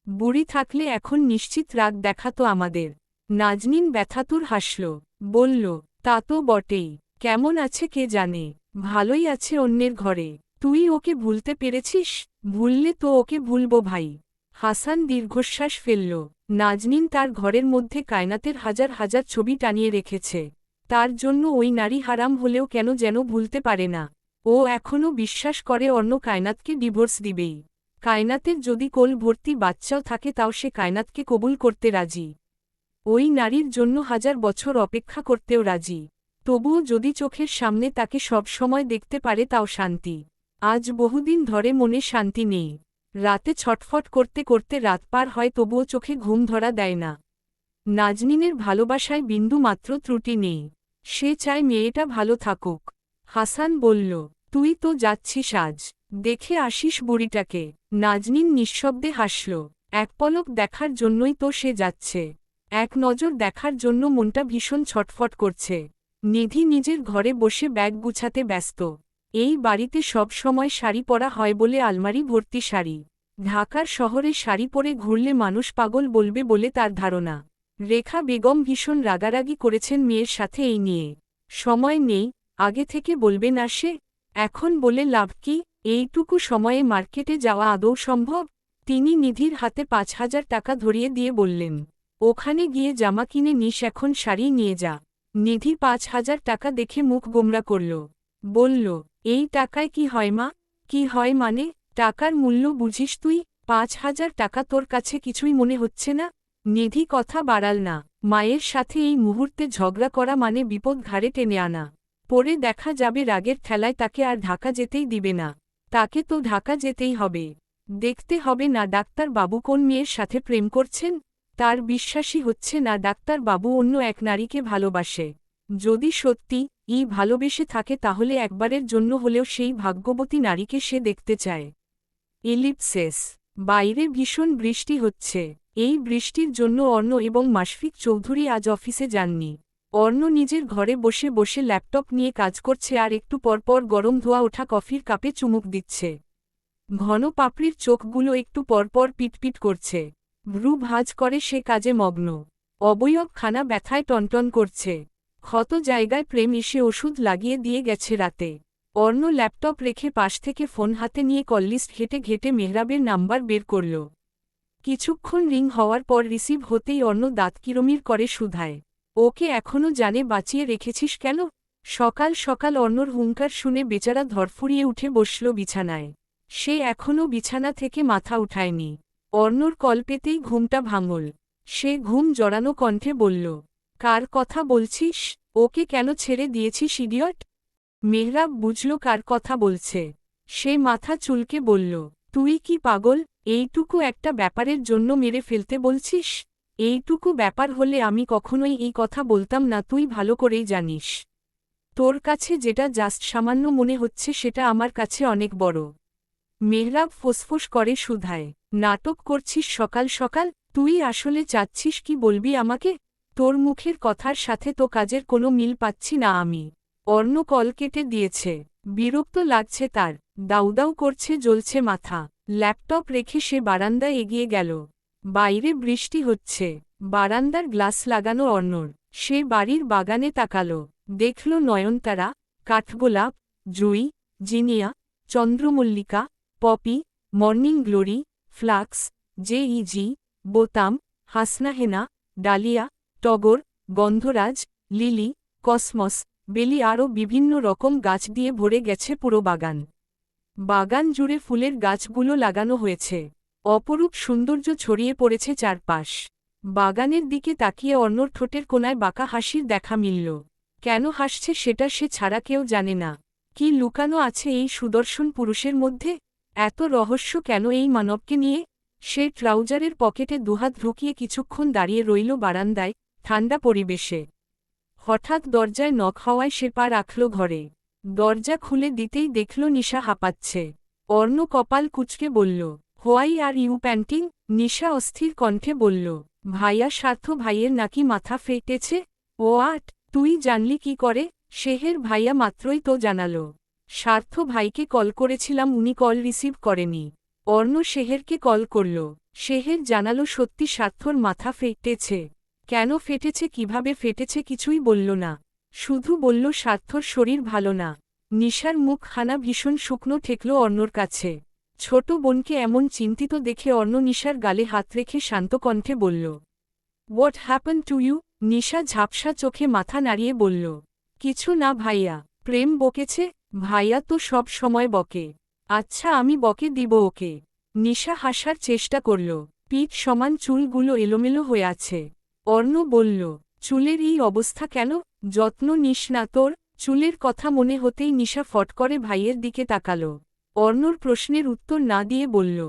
বুড়ি থাকলে এখন নিশ্চিত রাগ দেখাতো আমাদের। নাজনীন ব্যথাতুর হাসল, বলল, তা তো বটেই। কেমন আছে কে জানে। ভালোই আছে অন্যের ঘরে। তুই ওকে ভুলতে পেরেছিস? ভুললে তো ওকে ভুলবো ভাই। হাসান দীর্ঘশ্বাস ফেলল। নাজনীন তার ঘরের মধ্যে কায়নাতের হাজার হাজার ছবি টানিয়ে রেখেছে। তার জন্য ওই নারী হারাম হলেও কেন যেন ভুলতে পারে না। ও এখনও বিশ্বাস করে অর্ণ কায়নাতকে ডিভোর্স দিবেই। কায়নাতের যদি কোল ভর্তি বাচ্চাও থাকে তাও সে কায়নাতকে কবুল করতে রাজি। ওই নারীর জন্য 1000 বছর অপেক্ষা করতেও রাজি। তবুও যদি চোখের সামনে তাকে সব সময় দেখতে পারে তাও শান্তি। আজ বহুদিন ধরে মনে শান্তি নেই। রাতে ছটফট করতে করতে রাত পার হয় তবুও চোখে ঘুম ধরা দেয় না। নাজনীনের ভালোবাসায় বিন্দু মাত্র ত্রুটি নেই। সে চায় মেয়েটা ভালো থাকুক। হাসান বলল, তুই তো যাচ্ছিস আজ, দেখে আসিস বুড়িটাকে। নাজনীন নিঃশব্দে হাসল। এক পলক দেখার জন্যই তো সে যাচ্ছে। এক নজর দেখার জন্য মনটা ভীষণ ছটফট করছে। নিধি নিজের ঘরে বসে ব্যাগ গুছাতে ব্যস্ত। এই বাড়িতে সব সময় শাড়ি পরা হয় বলে আলমারি ভর্তি শাড়ি। ঢাকার শহরে শাড়ি পরে ঘুরলে মানুষ পাগল বলবে বলে তার ধারণা। রেখা বেগম ভীষণ রাগারাগি করেছেন মেয়ের সাথে এই নিয়ে। সময় নেই, আগে থেকে বলবে না সে? এখন বলে লাভ কি? এইটুকু সময়ে মার্কেটে যাওয়া আদৌ সম্ভব? তিনি নিধির হাতে 5000 টাকা ধরিয়ে দিয়ে বললেন, ওখানে গিয়ে জামা কিনে নিস, এখন শাড়ি নিয়ে যা। নিধি 5000 টাকা দেখে মুখ গোমরা করল। বলল, এই টাকায় কি হয় মা? কি হয় মানে? টাকার মূল্য বুঝিস তুই? 5000 টাকা তোর কাছে কিছুই মনে হচ্ছে না? নিধি কথা বাড়াল না। মায়ের সাথে এই মুহূর্তে ঝগড়া করা মানে বিপদ ঘাড়ে টেনে আনা। পরে দেখা যাবে রাগের ঠেলায় তাকে আর ঢাকা যেতেই দিবে না। তাকে তো ঢাকা যেতেই হবে। দেখতে হবে না ডাক্তার বাবু কোন মেয়ের সাথে প্রেম করছেন। তার বিশ্বাসই হচ্ছে না ডাক্তার বাবু অন্য এক নারীকে ভালোবাসে। যদি সত্যি ভালোবেসে থাকে তাহলে একবারের জন্য হলেও সেই ভাগ্যবতী নারীকে সে দেখতে চায়। এলিপসেস। বাইরে ভীষণ বৃষ্টি হচ্ছে। এই বৃষ্টির জন্য অর্ণ এবং মাশফিক চৌধুরী আজ অফিসে যাননি। অর্ণ নিজের ঘরে বসে বসে ল্যাপটপ নিয়ে কাজ করছে আর একটু পরপর গরম ধোয়া ওঠা কফির কাপে চুমুক দিচ্ছে। ঘন পাপড়ির চোখগুলো একটু পরপর পিটপিট করছে। ভ্রু ভাঁজ করে সে কাজে মগ্ন। অবয়ব খানা ব্যথায় টনটন করছে। ক্ষত জায়গায় প্রেম এসে ওষুধ লাগিয়ে দিয়ে গেছে রাতে। অর্ণ ল্যাপটপ রেখে পাশ থেকে ফোন হাতে নিয়ে কললিস্ট ঘেটে ঘেটে মেহরাবের নাম্বার বের করল। কিছুক্ষণ রিং হওয়ার পর রিসিভ হতেই অর্ণ দাঁত কিরমির করে শুধায়, ওকে এখনও জানে বাঁচিয়ে রেখেছিস কেন? সকাল সকাল অর্ণর হুঙ্কার শুনে বেচারা ধরফুরিয়ে উঠে বসল বিছানায়। সে এখনও বিছানা থেকে মাথা উঠায়নি। অর্ণর কল পেতেই ঘুমটা ভাঙল। সে ঘুম জড়ানো কণ্ঠে বলল, কার কথা বলছিস? ওকে কেন ছেড়ে দিয়েছিস ইডিয়ট? মেহরাব বুঝল কার কথা বলছে। সে মাথা চুলকে বলল, তুই কি পাগল? এইটুকু একটা ব্যাপারের জন্য মেরে ফেলতে বলছিস? এইটুকু ব্যাপার হলে আমি কখনোই এই কথা বলতাম না, তুই ভালো করেই জানিস। তোর কাছে যেটা জাস্ট সামান্য মনে হচ্ছে সেটা আমার কাছে অনেক বড়। মেহরাব ফোঁসফোঁস করে শুধায়, নাটক করছিস সকাল সকাল? তুই আসলে চাচ্ছিস কি বলবি আমাকে? তোর মুখের কথার সাথে তো কাজের কোনো মিল পাচ্ছি না আমি। অর্ণ কল কেটে দিয়েছে। বিরক্ত লাগছে তার। দাউদাউ করছে, জ্বলছে মাথা। ল্যাপটপ রেখে সে বারান্দায় এগিয়ে গেল। বাইরে বৃষ্টি হচ্ছে। বারান্দার গ্লাস লাগানো অর্ণর। সে বাড়ির বাগানে তাকাল। দেখল নয়নতারা, কাঠগোলাপ, জুই, জিনিয়া, চন্দ্রমল্লিকা, পপি, মর্নিং গ্লোরি, ফ্লাক্স, জেইজি, বোতাম, হাসনাহেনা, ডালিয়া, টগর, গন্ধরাজ, লিলি, কসমস, বেলি আরও বিভিন্ন রকম গাছ দিয়ে ভরে গেছে পুরো বাগান। বাগান জুড়ে ফুলের গাছগুলো লাগানো হয়েছে। অপরূপ সৌন্দর্য ছড়িয়ে পড়েছে চারপাশ। বাগানের দিকে তাকিয়ে অর্ণর ঠোঁটের কোনায় বাঁকা হাসির দেখা মিলল। কেন হাসছে সেটা সে ছাড়া কেউ জানে না। কি লুকানো আছে এই সুদর্শন পুরুষের মধ্যে? এত রহস্য কেন এই মানবকে নিয়ে? সে ট্রাউজারের পকেটে দুহাত ঢুকিয়ে কিছুক্ষণ দাঁড়িয়ে রইল বারান্দায়, ঠান্ডা পরিবেশে। হঠাৎ দরজায় নক হওয়ায় সে পা রাখল ঘরে। দরজা খুলে দিতেই দেখল নিশা হাঁপাচ্ছে। অর্ণ কপাল কুঁচকে বলল, হোয়াই আর ইউ প্যান্টিং? নিশা অস্থির কণ্ঠে বলল, ভাইয়া স্বার্থ ভাইয়ের নাকি মাথা ফেটেছে। ও আট, তুই জানলি কি করে? শেহের ভাইয়া মাত্রই তো জানালো। স্বার্থ ভাইকে কল করেছিলাম, উনি কল রিসিভ করেনি। অর্ণ শেহেরকে কল করল। শেহের জানালো সত্যি স্বার্থর মাথা ফেটেছে। কেন ফেটেছে, কিভাবে ফেটেছে কিছুই বলল না। শুধু বলল স্বার্থর শরীর ভালো না। নিশার মুখ খানা ভীষণ শুকনো ঠেকল অর্ণর কাছে। ছোট বোনকে এমন চিন্তিত দেখে অর্ণ নিশার গালে হাত রেখে শান্ত কণ্ঠে বলল, হোয়াট হ্যাপেন টু ইউ? নিশা ঝাপসা চোখে মাথা নাড়িয়ে বলল, কিছু না ভাইয়া, প্রেম বকেছে। ভাইয়া তো সব সময় বকে। আচ্ছা আমি বকে দিব ওকে। নিশা হাসার চেষ্টা করল। পিঠ সমান চুলগুলো এলোমেলো হয়ে আছে। অর্ণ বলল, চুলের এই অবস্থা কেন? যত্ন নিস না তোর? চুলের কথা মনে হতেই নিশা ফট করে ভাইয়ের দিকে তাকাল। অর্ণর প্রশ্নের উত্তর না দিয়ে বলল,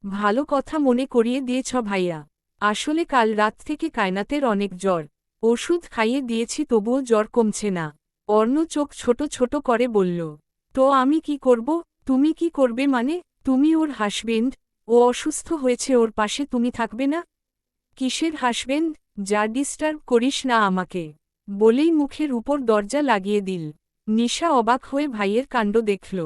ভালো কথা মনে করিয়ে দিয়েছ ভাইয়া। আসলে কাল রাত থেকে কায়নাতের অনেক জ্বর। ওষুধ খাইয়ে দিয়েছি তবুও জ্বর কমছে না। অর্ণ চোখ ছোট ছোট করে বলল, তো আমি কি করব? তুমি কি করবে মানে? তুমি ওর হাসবেন্ড। ও অসুস্থ হয়েছে, ওর পাশে তুমি থাকবে না? কিসের হাসবেন্ড? যা ডিস্টার্ব করিস না আমাকে। বলেই মুখের উপর দরজা লাগিয়ে দিল। নিশা অবাক হয়ে ভাইয়ের কাণ্ড দেখল।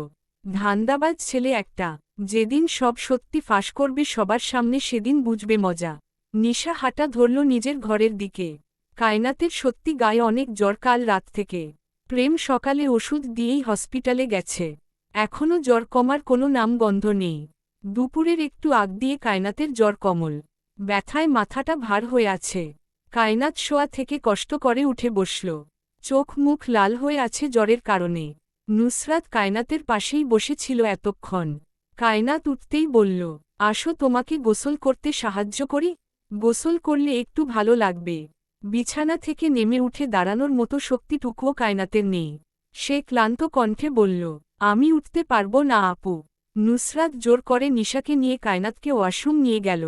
ধান্দাবাজ ছেলে একটা। যেদিন সব সত্যি ফাঁস করবে সবার সামনে সেদিন বুঝবে মজা। নিশা হাঁটা ধরল নিজের ঘরের দিকে। কায়নাতের সত্যি গায়ে অনেক জ্বর কাল রাত থেকে। প্রেম সকালে ওষুধ দিয়েই হসপিটালে গেছে। এখনও জ্বর কমার কোনো নামগন্ধ নেই। দুপুরের একটু আগ দিয়ে কায়নাতের জ্বর কমল। ব্যথায় মাথাটা ভার হয়ে আছে। কায়নাত শোয়া থেকে কষ্ট করে উঠে বসল। চোখ মুখ লাল হয়ে আছে জ্বরের কারণে। নুসরাত কায়নাতের পাশেই বসেছিল এতক্ষণ। কায়নাত উঠতেই বলল, আসো তোমাকে গোসল করতে সাহায্য করি। গোসল করলে একটু ভালো লাগবে। বিছানা থেকে নেমে উঠে দাঁড়ানোর মতো শক্তিটুকুও কায়নাতের নেই। সে ক্লান্ত কণ্ঠে বলল, আমি উঠতে পারবো না আপু। নুসরাত জোর করে নিশাকে নিয়ে কায়নাতকে ওয়াশরুম নিয়ে গেল।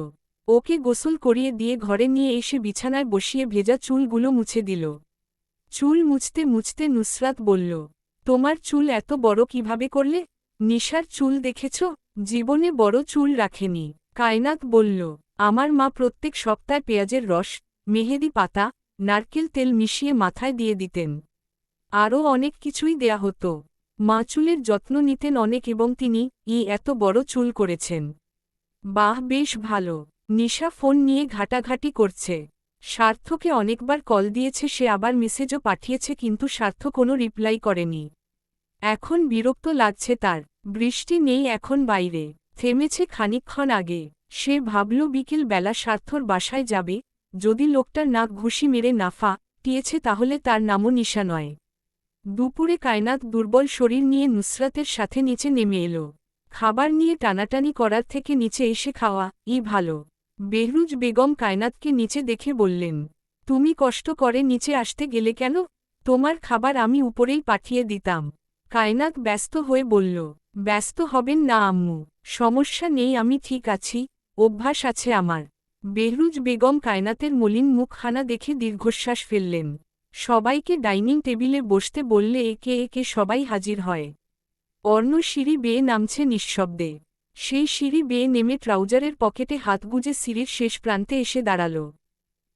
ওকে গোসল করিয়ে দিয়ে ঘরে নিয়ে এসে বিছানায় বসিয়ে ভেজা চুলগুলো মুছে দিল। চুল মুছতে মুছতে নুসরাত বলল, তোমার চুল এত বড় কিভাবে করলে? নিশার চুল দেখেছ? জীবনে বড় চুল রাখেনি। কায়নাত বলল, আমার মা প্রত্যেক সপ্তাহে পেঁয়াজের রস, মেহেদি পাতা, নারকেল তেল মিশিয়ে মাথায় দিয়ে দিতেন। আরও অনেক কিছুই দেয়া হতো। মা চুলের যত্ন নিতেন অনেক এবং তিনি এত বড় চুল করেছেন। বাহ, বেশ ভালো। নিশা ফোন নিয়ে ঘাটাঘাটি করছে। সার্থকে অনেকবার কল দিয়েছে, সে আবার মেসেজও পাঠিয়েছে, কিন্তু সার্থ কোনো রিপ্লাই করেনি। এখন বিরক্ত লাগছে তার। বৃষ্টি নেই এখন বাইরে, থেমেছে খানিকক্ষণ আগে। সে ভাবল বিকেল বেলা সার্থর বাসায় যাবে। যদি লোকটার নাক ঘুষি মেরে নাফা টিয়েছে তাহলে তার নামও নিশা নয়। দুপুরে কায়নাত দুর্বল শরীর নিয়ে নুসরাতের সাথে নিচে নেমে এলো। খাবার নিয়ে টানাটানি করার থেকে নিচে এসে খাওয়া ভালো। বেহরুজ বেগম কায়নাতকে নিচে দেখে বললেন, তুমি কষ্ট করে নিচে আসতে গেলে কেন? তোমার খাবার আমি উপরেই পাঠিয়ে দিতাম। কায়নাত ব্যস্ত হয়ে বলল, ব্যস্ত হবেন না আম্মু, সমস্যা নেই, আমি ঠিক আছি, অভ্যাস আছে আমার। বেহরুজ বেগম কায়নাতের মলিন মুখখানা দেখে দীর্ঘশ্বাস ফেললেন। সবাইকে ডাইনিং টেবিলে বসতে বললে একে একে সবাই হাজির হয়। অর্ণ সিঁড়ি বেয়ে নামছে নিঃশব্দে। সেই সিঁড়ি বেয়ে নেমে ট্রাউজারের পকেটে হাত গুজে সিঁড়ির শেষ প্রান্তে এসে দাঁড়াল।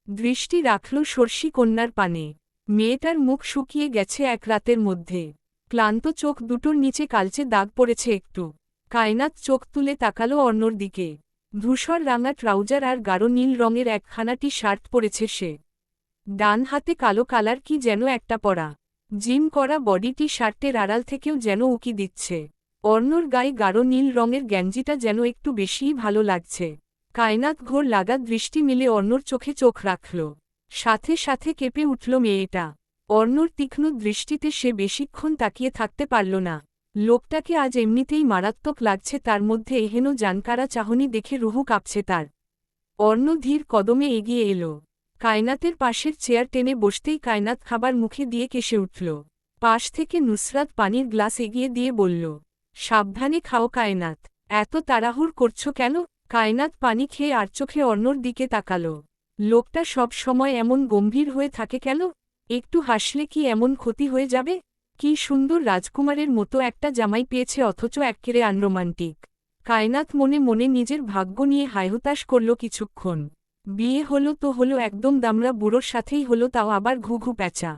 দৃষ্টি রাখল সর্ষি কন্যার পানে। মেয়েটার মুখ শুকিয়ে গেছে এক রাতের মধ্যে। ক্লান্ত চোখ দুটোর নিচে কালচে দাগ পড়েছে একটু। কায়নাত চোখ তুলে তাকালো অর্ণর দিকে। ধূসর রাঙা ট্রাউজার আর গাঢ় নীল রঙের একখানা টি শার্ট পরেছে সে। ডান হাতে কালো কালার কি যেন একটা পরা। জিম করা বডি টি শার্টের আড়াল থেকেও যেন উকি দিচ্ছে। অর্ণর গায়ে গাঢ় নীল রঙের গ্যাঞ্জিটা যেন একটু বেশিই ভালো লাগছে। কায়নাত ঘোর লাগা দৃষ্টি মিলে অর্ণর চোখে চোখ রাখল। সাথে সাথে কেঁপে উঠল মেয়েটা। অর্ণর তীক্ষ্ণ দৃষ্টিতে সে বেশিক্ষণ তাকিয়ে থাকতে পারল না। লোকটাকে আজ এমনিতেই মারাত্মক লাগছে, তার মধ্যে এহেন জানকারা চাহনি দেখে রুহু কাঁপছে তার। অর্ণ ধীর কদমে এগিয়ে এলো। কায়নাতের পাশের চেয়ার টেনে বসতেই কায়নাত খাবার মুখে দিয়ে কেসে উঠল। পাশ থেকে নুসরাত পানির গ্লাস এগিয়ে দিয়ে বলল, সাবধানে খাও কায়নাত, এত তাড়াহুড় করছো কেন? কায়নাত পানি খেয়ে আর চোখে অর্ণর দিকে তাকাল। লোকটা সব সময় এমন গম্ভীর হয়ে থাকে কেন? একটু হাসলে কি এমন ক্ষতি হয়ে যাবে? কি সুন্দর রাজকুমারের মতো একটা জামাই পেয়েছে, অথচ এক্কেরে আনরোমান্টিক। কায়নাত মনে মনে নিজের ভাগ্য নিয়ে হায়হুতাশ করল কিছুক্ষণ। বিয়ে হলো তো হলো একদম দামড়া বুড়োর সাথেই হলো, তাও আবার ঘুঘু প্যাঁচা।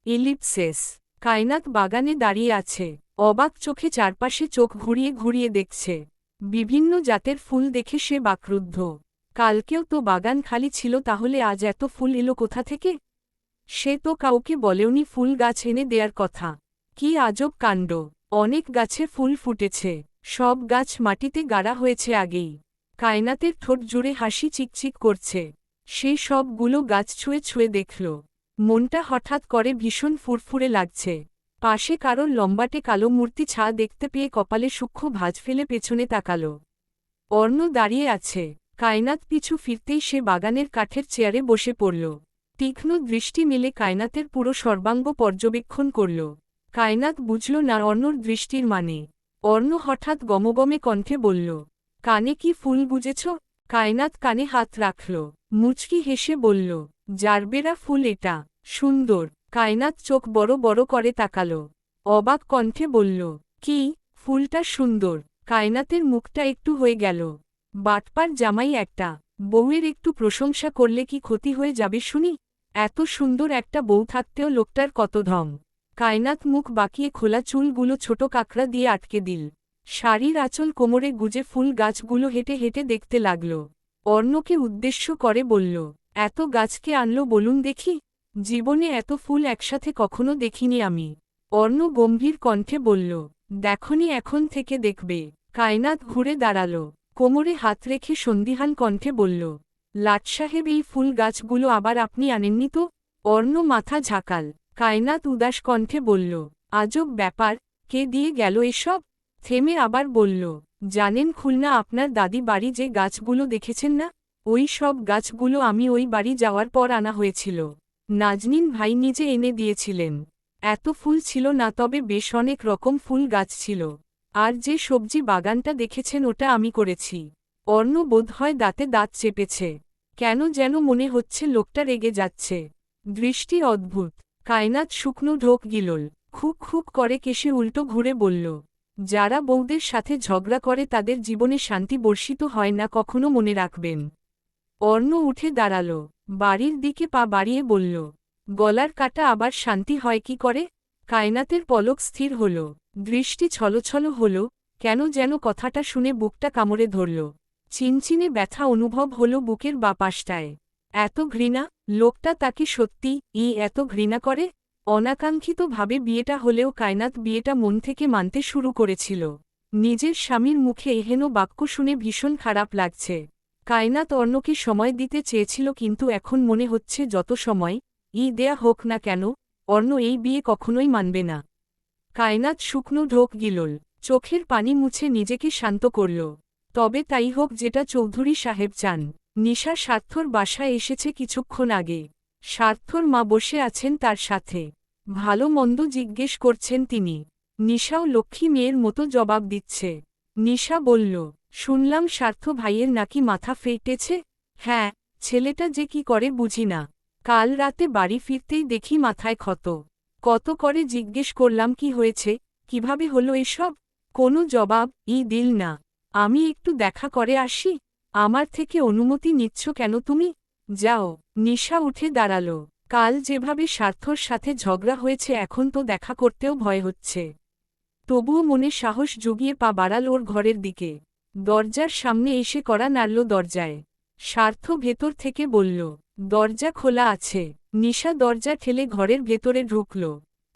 এলিপসেস। কায়নাত বাগানে দাঁড়িয়ে আছে। অবাক চোখে চারপাশে চোখ ঘুরিয়ে ঘুরিয়ে দেখছে। বিভিন্ন জাতের ফুল দেখে সে বাকরুদ্ধ। কালকেও তো বাগান খালি ছিল, তাহলে আজ এত ফুল এলো কোথা থেকে? সে তো কাউকে বলেওনি ফুল গাছ এনে দেয়ার কথা। কি আজব কাণ্ড! অনেক গাছে ফুল ফুটেছে, সব গাছ মাটিতে গাড়া হয়েছে আগেই। কায়নাতের ঠোঁট জুড়ে হাসি চিকচিক করছে। সে সবগুলো গাছ ছুঁয়ে ছুঁয়ে দেখল। মনটা হঠাৎ করে ভীষণ ফুরফুরে লাগছে। পাশে কারোর লম্বাটে কালো মূর্তি ছা দেখতে পেয়ে কপালে সূক্ষ্ম ভাঁজ ফেলে পেছনে তাকাল। অর্ণ দাঁড়িয়ে আছে। কায়নাত পিছু ফিরতেই সে বাগানের কাঠের চেয়ারে বসে পড়ল। তীক্ষ্ণ দৃষ্টি মেলে কায়নাতের পুরো সর্বাঙ্গ পর্যবেক্ষণ করল। কায়নাত বুঝল না অর্ণর দৃষ্টির মানে। অর্ণ হঠাৎ গমগমে কণ্ঠে বলল, কানে কি ফুল বুঝেছ? কায়নাত কানে হাত রাখল। মুচকি হেসে বলল, জারবেরা ফুল এটা। সুন্দর। কায়নাত চোখ বড় বড় করে তাকাল। অবাক কণ্ঠে বলল, কি? ফুলটা সুন্দর? কায়নাতের মুখটা একটু হয়ে গেল। বাটপার জামাই একটা। বউয়ের একটু প্রশংসা করলে কি ক্ষতি হয়ে যাবে শুনি? এত সুন্দর একটা বউ থাকতেও লোকটার কত ঢং। কায়নাত মুখ বাঁকিয়ে খোলা চুলগুলো ছোট কাঁকড়া দিয়ে আটকে দিল। শাড়ির আঁচল কোমরে গুজে ফুল গাছগুলো হেঁটে হেঁটে দেখতে লাগল। অর্ণকে উদ্দেশ্য করে বলল, এত গাছকে আনলো বলুন দেখি? জীবনে এত ফুল একসাথে কখনো দেখিনি আমি। অর্ণ গম্ভীর কণ্ঠে বলল, দেখনি এখন থেকে দেখবে। কায়নাত ঘুরে দাঁড়াল। কোমরে হাত রেখে সন্দিহান কণ্ঠে বলল, লাট সাহেব এই ফুল গাছগুলো আবার আপনি আনেননি তো? অর্ণ মাথা ঝাঁকাল। কায়নাত উদাস কণ্ঠে বলল, আজব ব্যাপার, কে দিয়ে গেল এসব? থেমে আবার বলল, জানেন খুলনা আপনার দাদি বাড়ি যে গাছগুলো দেখেছেন না? ওই সব গাছগুলো আমি ওই বাড়ি যাওয়ার পর আনা হয়েছিল। নাজনীন ভাই নিজে এনে দিয়েছিলেন। এত ফুল ছিল না, তবে বেশ অনেক রকম ফুল গাছ ছিল। আর যে সবজি বাগানটা দেখেছেন ওটা আমি করেছি। অর্ণ বোধহয় দাঁতে দাঁত চেপেছে। কেন যেন মনে হচ্ছে লোকটা রেগে যাচ্ছে। দৃষ্টি অদ্ভুত। কায়নাত শুকনো ঢোক গিলল। খুক খুক করে কেশে উল্টো ঘুরে বলল, যারা বউদের সাথে ঝগড়া করে তাদের জীবনে শান্তি বর্ষিত হয় না, কখনো মনে রাখবেন। অর্ণ উঠে দাঁড়াল। বাড়ির দিকে পা বাড়িয়ে বলল, গলার কাটা আবার শান্তি হয় কি করে? কায়নাতের পলক স্থির হল। দৃষ্টি ছলছল হল। কেন যেন কথাটা শুনে বুকটা কামড়ে ধরল। চিনচিনে ব্যথা অনুভব হল বুকের বাপাশটায়। এত ঘৃণা? লোকটা তাকে সত্যি এত ঘৃণা করে? অনাকাঙ্ক্ষিতভাবে বিয়েটা হলেও কায়নাত বিয়েটা মন থেকে মানতে শুরু করেছিল। নিজের স্বামীর মুখে এহেন বাক্য শুনে ভীষণ খারাপ লাগছে। কায়নাত অর্ণকে সময় দিতে চেয়েছিল, কিন্তু এখন মনে হচ্ছে যত সময় দেয়া হোক না কেন, অর্ণ এই বিয়ে কখনোই মানবে না। কায়নাত শুকনো ঢোক গিলল। চোখের পানি মুছে নিজেকে শান্ত করল। তবে তাই হোক যেটা চৌধুরী সাহেব চান। নিশা স্বার্থর বাসায় এসেছে কিছুক্ষণ আগে। স্বার্থর মা বসে আছেন তার সাথে। ভালো মন্দ জিজ্ঞেস করছেন তিনি। নিশাও লক্ষ্মী মেয়ের মতো জবাব দিচ্ছে। নিশা বলল, শুনলাম স্বার্থ ভাইয়ের নাকি মাথা ফেটেছে। হ্যাঁ, ছেলেটা যে কি করে বুঝি না। কাল রাতে বাড়ি ফিরতেই দেখি মাথায় ক্ষত। কত করে জিজ্ঞেস করলাম কি হয়েছে, কিভাবে হলো এসব। কোনো জবাব দিল না। আমি একটু দেখা করে আসি। আমার থেকে অনুমতি নিচ্ছ কেন তুমি? যাও। নিশা উঠে দাঁড়াল। কাল যেভাবে স্বার্থর সাথে ঝগড়া হয়েছে, এখন তো দেখা করতেও ভয় হচ্ছে। তবুও মনে সাহস জুগিয়ে পা বাড়াল ওর ঘরের দিকে। দরজার সামনে এসে কড়া নাড়ল দরজায়। স্বার্থ ভেতর থেকে বলল, দরজা খোলা আছে। নিশা দরজা ঠেলে ঘরের ভেতরে ঢুকল।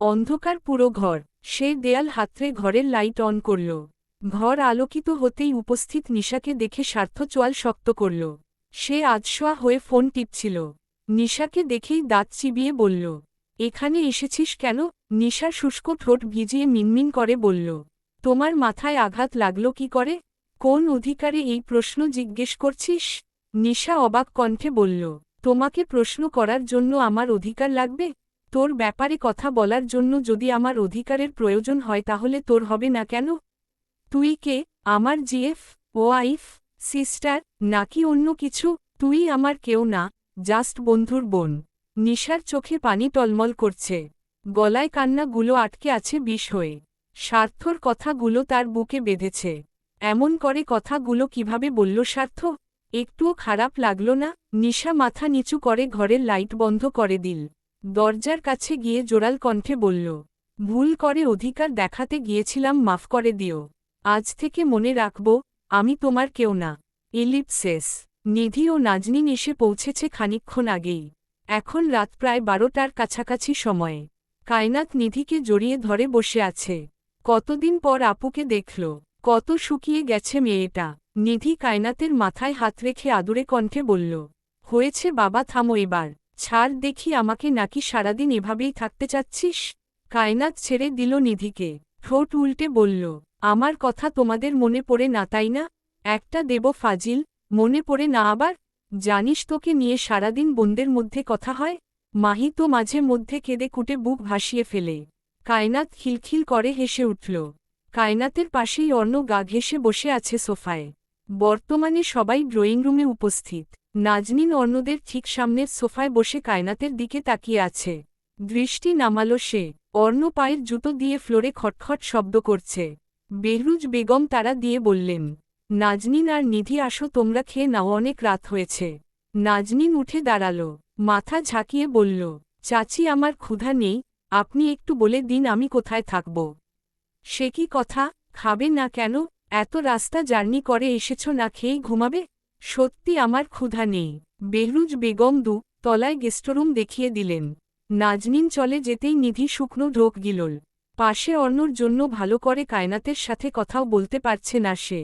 অন্ধকার পুরো ঘর। সে দেয়াল হাতড়ে ঘরের লাইট অন করল। ঘর আলোকিত হতেই উপস্থিত নিশাকে দেখে স্বার্থ চোয়াল শক্ত করল। সে আধশোয়া হয়ে ফোন টিপছিল। নিশাকে দেখেই দাঁত চিবিয়ে বলল, এখানে এসেছিস কেন? নিশা শুষ্ক ঠোঁট ভিজিয়ে মিনমিন করে বলল, তোমার মাথায় আঘাত লাগলো কি করে? কোন অধিকারে এই প্রশ্ন জিজ্ঞেস করছিস? নিশা অবাক কণ্ঠে বলল, তোমাকে প্রশ্ন করার জন্য আমার অধিকার লাগবে? তোর ব্যাপারে কথা বলার জন্য যদি আমার অধিকারের প্রয়োজন হয় তাহলে তোর হবে না কেন? তুই কে? আমার জিএফ, ওয়াইফ, সিস্টার, নাকি অন্য কিছু? তুই আমার কেউ না, জাস্ট বন্ধুর বোন। নিশার চোখে পানি টলমল করছে। গলায় কান্নাগুলো আটকে আছে বিষ হয়ে। স্বার্থর কথাগুলো তার বুকে বেঁধেছে। এমন করে কথাগুলো কিভাবে বলল স্বার্থ? একটুও খারাপ লাগল না? নিশা মাথা নিচু করে ঘরের লাইট বন্ধ করে দিল। দরজার কাছে গিয়ে জোরাল কণ্ঠে বলল, ভুল করে অধিকার দেখাতে গিয়েছিলাম, মাফ করে দিও। আজ থেকে মনে রাখব, আমি তোমার কেউ না। এলিপসেস। নিধি ও নাজনীন এসে পৌঁছেছে খানিকক্ষণ আগেই। এখন রাত প্রায় 12টার কাছাকাছি সময়ে। কায়নাত নিধিকে জড়িয়ে ধরে বসে আছে। কতদিন পর আপুকে দেখল। কত শুকিয়ে গেছে মেয়েটা। নিধি কায়নাতের মাথায় হাত রেখে আদুরে কণ্ঠে বলল, হয়েছে বাবা, থামো এবার। ছাড় দেখি আমাকে, নাকি সারাদিন এভাবেই থাকতে চাচ্ছিস? কায়নাত ছেড়ে দিল নিধিকে। ঠোঁট উল্টে বলল, আমার কথা তোমাদের মনে পড়ে না তাই না? একটা দেব ফাজিল, মনে পড়ে না আবার? জানিস তোকে নিয়ে সারাদিন বোনদের মধ্যে কথা হয়। মাহি তো মাঝে মধ্যে কেঁদে কুটে বুক ভাসিয়ে ফেলে। কায়নাত খিলখিল করে হেসে উঠল। কায়নাতের পাশেই অর্ণ গা ঘেঁষে বসে আছে সোফায়। বর্তমানে সবাই ড্রয়িং রুমে উপস্থিত। নাজনীন অর্ণদের ঠিক সামনের সোফায় বসে কায়নাতের দিকে তাকিয়ে আছে। দৃষ্টি নামালো সে। অর্ণ পায়ের জুতো দিয়ে ফ্লোরে খটখট শব্দ করছে। বেহরুজ বেগম তাড়া দিয়ে বললেন, নাজনীন আর নিধি আসো, তোমরা খেয়ে নাও, অনেক রাত হয়েছে। নাজনীন উঠে দাঁড়ালো, মাথা ঝাঁকিয়ে বলল, চাচি আমার ক্ষুধা নেই, আপনি একটু বলে দিন আমি কোথায় থাকব। সে কি কথা, খাবে না কেন? এত রাস্তা জার্নি করে এসেছ, না খেয়েই ঘুমাবে? সত্যি আমার ক্ষুধা নেই। বেহরুজ বেগম তলায় গেস্টরুম দেখিয়ে দিলেন। নাজনীন চলে যেতেই নিধি শুকনো ঢোক গিলল। পাশে অর্ণর জন্য ভালো করে কায়নাতের সাথে কথাও বলতে পারছে না সে।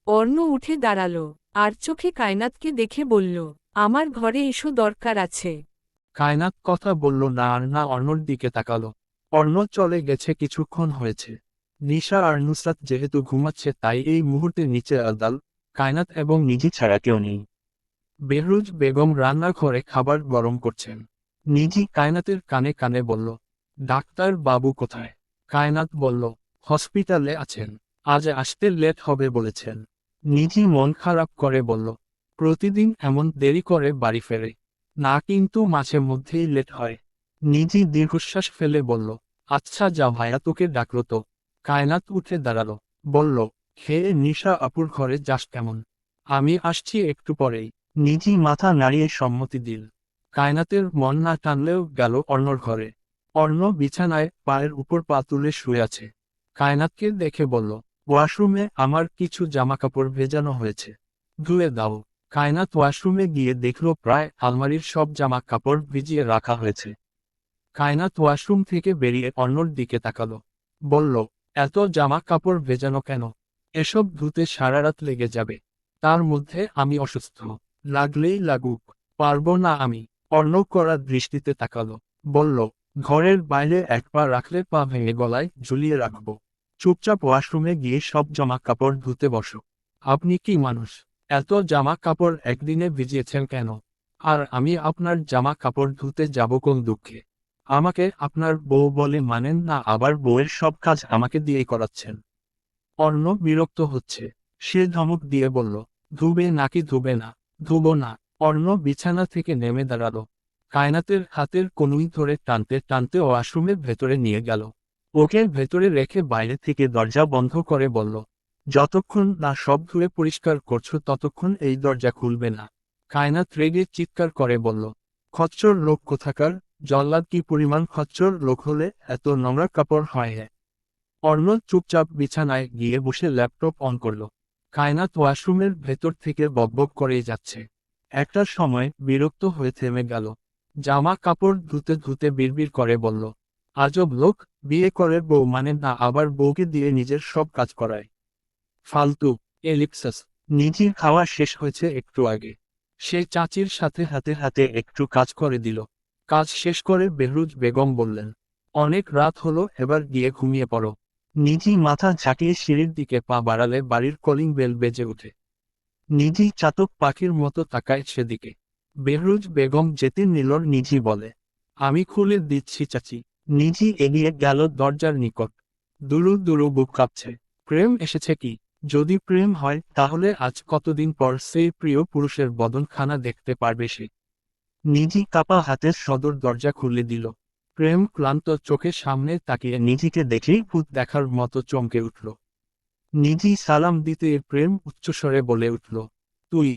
অর্ণ উঠে দাঁড়াল, আর চোখে কায়নাতকে দেখে বলল, আমার ঘরে এসো, দরকার আছে। কায়নাত কথা বলল না আর না অর্ণর দিকে তাকালো। অর্ণ চলে গেছে কিছুক্ষণ হয়েছে। নিশা আর নুসরাত যেহেতু ঘুমাচ্ছে তাই এই মুহূর্তে নিচে আদাল, কায়নাত এবং নিধি ছাড়া কেউ নেই। বেহরুজ বেগম রান্নাঘরে খাবার গরম করছেন। নিধি কায়নাতের কানে কানে বলল, ডাক্তার বাবু কোথায়? কায়নাত বলল, হসপিটালে আছেন, আজ আসতে লেট হবে বলেছেন। নিধি মন খারাপ করে বলল, প্রতিদিন এমন দেরি করে বাড়ি ফেরে? না, কিন্তু মাঝে মধ্যেই লেট হয়। নিধি দীর্ঘশ্বাস ফেলে বলল, আচ্ছা যা, ভাইয়া তোকে ডাকলো তো। কায়নাত উঠে দাঁড়ালো, বলল, খেয়ে নিশা আপুর ঘরে যাস কেমন? আমি আসছি একটু পরেই। নিধি মাথা নাড়িয়ে সম্মতি দিল। কায়নাতের মন না টানলেও গেল অর্ণর ঘরে। অর্ণ বিছানায় পায়ের উপর পা তুলে শুয়ে আছে। কায়নাতকে দেখে বলল, ওয়াশরুমে আমার কিছু জামাকাপড় ভেজানো হয়েছে, ধুয়ে দাও। কায়নাত ওয়াশরুমে গিয়ে দেখল প্রায় আলমারির সব জামা কাপড় ভিজিয়ে রাখা হয়েছে। কায়নাত ওয়াশরুম থেকে বেরিয়ে অর্ণর দিকে তাকালো, বলল, এত জামা কাপড় ভেজানো কেন? এসব ধুতে সারা রাত লেগে যাবে। তার মধ্যে আমি অসুস্থ, লাগলেই লাগুক, পারবো না আমি। অর্ণ করা দৃষ্টিতে তাকালো, বলল, ঘরের বাইরে এক পা রাখলে পা ভেঙে গলায় ঝুলিয়ে রাখবো। চুপচাপ ওয়াশরুমে গিয়ে সব জামা কাপড় ধুতে বসো। আপনি কি মানুষ? এত জামা কাপড় একদিনে ভিজিয়েছেন কেন? আর আমি আপনার জামা কাপড় ধুতে যাব কোন দুঃখে? আমাকে আপনার বউ বলে মানেন না, আবার বউয়ের সব কাজ আমাকে দিয়েই করাচ্ছেন। অর্ণ বিরক্ত হচ্ছে। সে ধমক দিয়ে বলল, ধুবে নাকি ধুবে না? ধুবো না। অর্ণ বিছানা থেকে নেমে দাঁড়ালো। কায়নাতের হাতের কনুই ধরে টানতে টানতে ওয়াশরুমের ভেতরে নিয়ে গেল। ওকে ভেতরে রেখে বাইরে থেকে দরজা বন্ধ করে বলল, যতক্ষণ না সব ধুয়ে পরিষ্কার করছো ততক্ষণ এই দরজা খুলবে না। কায়নাত রেগে চিৎকার করে বলল, খচ্চর লোক কোথাকার! জল্লাদ কি পরিমাণ খচ্চর লোক হলে এত নোংরা কাপড় হয়? অর্ণ চুপচাপ বিছানায় গিয়ে বসে ল্যাপটপ অন করল। কায়নাত ওয়াশরুমের ভেতর থেকে বকবক করে যাচ্ছে। একটা সময় বিরক্ত হয়ে থেমে গেল। জামা কাপড় ধুতে ধুতে বিড়বিড় করে বলল, আজব লোক, বিয়ে করে বউ মানে না, আবার বউকে দিয়ে নিজের সব কাজ করায়। ফালতু এলিপসাস। নিধির খাওয়া শেষ হয়েছে একটু আগে। সে চাচির সাথে হাতে হাতে একটু কাজ করে দিল। কাজ শেষ করে বেহরুজ বেগম বললেন, অনেক রাত হলো, এবার গিয়ে ঘুমিয়ে পড়ো। নিধি মাথা ঝাঁকিয়ে সিঁড়ির দিকে পা বাড়ালে বাড়ির কলিং বেল বেজে ওঠে। নিধি চাতক পাখির মতো তাকায় সেদিকে। বেহরুজ বেগম যেতে নিলর নিধি বলে, আমি খুলে দিচ্ছি চাচি। নিধি এগিয়ে গেল দরজার নিকট। দুরু দুরু বুক কাঁপছে। প্রেম এসেছে কি? যদি প্রেম হয় তাহলে আজ কতদিন পর সেই প্রিয় পুরুষের বদনখানা দেখতে পারবে সে। নিধি কাপা হাতের সদর দরজা খুলে দিল। প্রেম ক্লান্ত চোখে সামনে তাকিয়ে নিধিকে দেখেই ভূত দেখার মতো চমকে উঠল। নিধি সালাম দিতে প্রেম উচ্চস্বরে বলে উঠল, তুই?